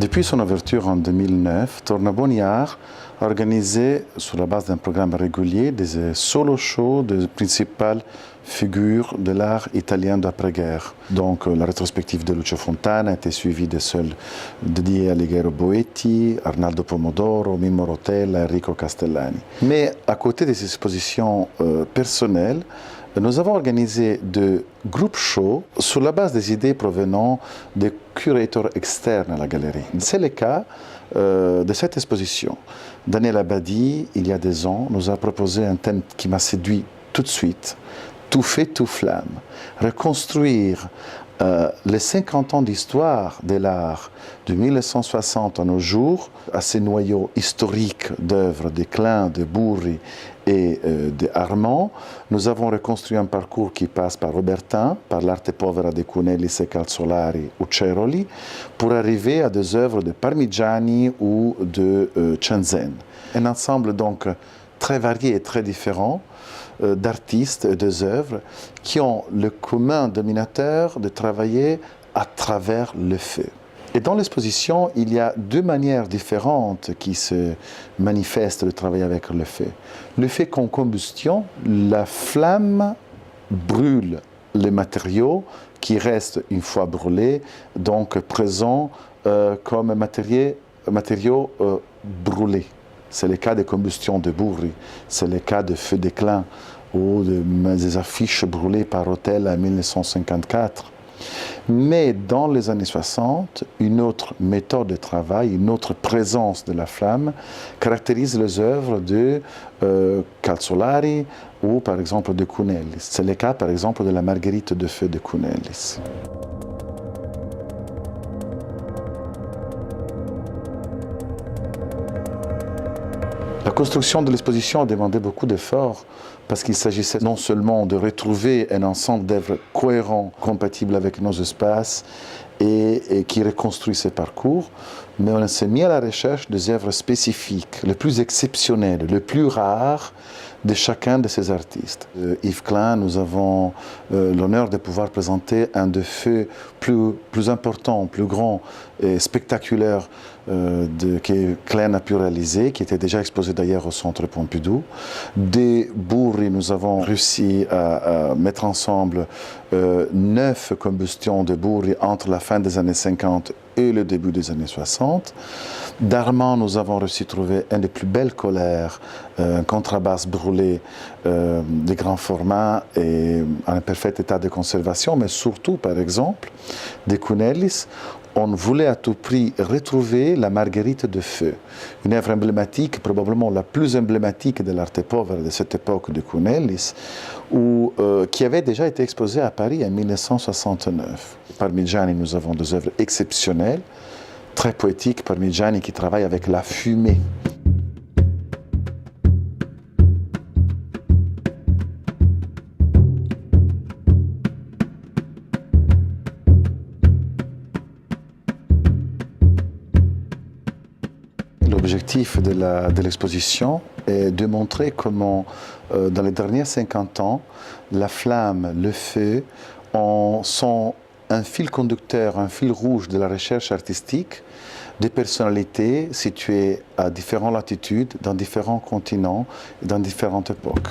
Depuis son ouverture en 2009, Tornabuoni Art a organisé, sur la base d'un programme régulier, des solo shows des principales figures de l'art italien d'après-guerre. Donc la rétrospective de Lucio Fontana a été suivie de celles dédiées à Alighiero Boetti, Arnaldo Pomodoro, Mimmo Rotella, Enrico Castellani. Mais à côté des expositions personnelles, nous avons organisé de group shows sur la base des idées provenant des curateurs externes à la galerie. C'est le cas de cette exposition. Daniel Abadi, il y a des ans, nous a proposé un thème qui m'a séduit tout de suite, tout fait, tout flamme. Reconstruire les 50 ans d'histoire de l'art de 1960 à nos jours, à ces noyaux historiques d'œuvres de Klein, de Burri et de Armand. Nous avons reconstruit un parcours qui passe par Robertin, par l'arte povera de Cunellis et Calzolari ou Ceroli, pour arriver à des œuvres de Parmigiani ou de Cenzen. Un ensemble donc très varié et très différent d'artistes et des œuvres qui ont le commun dominateur de travailler à travers le feu. Et dans l'exposition, il y a deux manières différentes qui se manifestent de travailler avec le feu. Le feu qu'en combustion, la flamme brûle les matériaux qui restent une fois brûlés, donc présents comme matériaux brûlés. C'est le cas des combustions de Burri, c'est le cas de feux d'éclat ou des affiches brûlées par Rotella en 1954. Mais dans les années 60, une autre méthode de travail, une autre présence de la flamme caractérise les œuvres de Calzolari ou par exemple de Cunellis. C'est le cas par exemple de la Marguerite de feu de Cunellis. La construction de l'exposition a demandé beaucoup d'efforts parce qu'il s'agissait non seulement de retrouver un ensemble d'œuvres cohérents, compatibles avec nos espaces et qui reconstruit ces parcours, mais on s'est mis à la recherche des œuvres spécifiques, les plus exceptionnelles, les plus rares de chacun de ces artistes. Yves Klein, nous avons l'honneur de pouvoir présenter un des feux plus importants, plus grands et spectaculaires que Klein a pu réaliser, qui était déjà exposé d'ailleurs au Centre Pompidou. Des Burri, nous avons réussi à mettre ensemble 9 combustions de Burri entre la fin des années 50 et le début des années 60. D'Armand, nous avons réussi à trouver un des plus belles colères, un contrebasse brûlé de grand format et en parfait état de conservation, mais surtout, par exemple, de Cunellis, on voulait à tout prix retrouver la Marguerite de feu, une œuvre emblématique, probablement la plus emblématique de l'arte povera de cette époque de Cunellis, qui avait déjà été exposée à Paris en 1969. Parmigiani, nous avons des œuvres exceptionnelles, très poétiques. Parmigiani qui travaille avec la fumée. L'objectif de l'exposition est de montrer comment, dans les derniers 50 ans, la flamme, le feu sont un fil conducteur, un fil rouge de la recherche artistique des personnalités situées à différentes latitudes, dans différents continents et dans différentes époques.